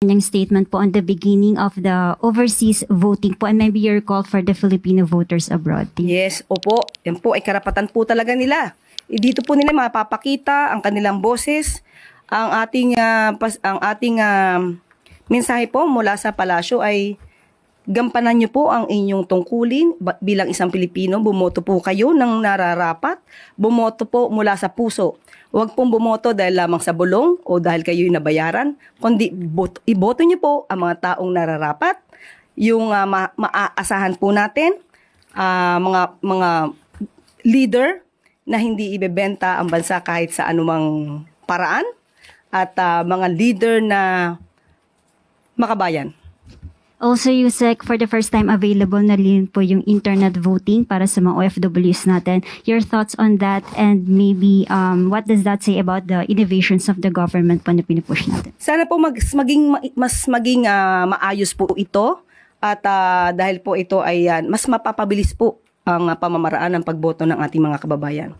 Yung statement po on the beginning of the overseas voting po and maybe your call for the Filipino voters abroad. Yes, opo. Yan po ay karapatan po talaga nila. Dito po nila mapapakita ang kanilang boses, ang ating mensahe po mula sa palasyo ay gampanan niyo po ang inyong tungkulin bilang isang Pilipino. Bumoto po kayo ng nararapat. Bumoto po mula sa puso. Huwag pong bumoto dahil lamang sa bulong o dahil kayo'y nabayaran, kundi iboto niyo po ang mga taong nararapat, yung maaasahan po natin, mga leader na hindi ibebenta ang bansa kahit sa anumang paraan, at mga leader na makabayan. Also, Yusek, for the first time available na rin po yung internet voting para sa mga OFWs natin. Your thoughts on that and maybe what does that say about the innovations of the government po na pinupush natin? Sana po mas maging maayos po ito at dahil po ito ay mas mapapabilis po ang pamamaraan ng pagboto ng ating mga kababayan.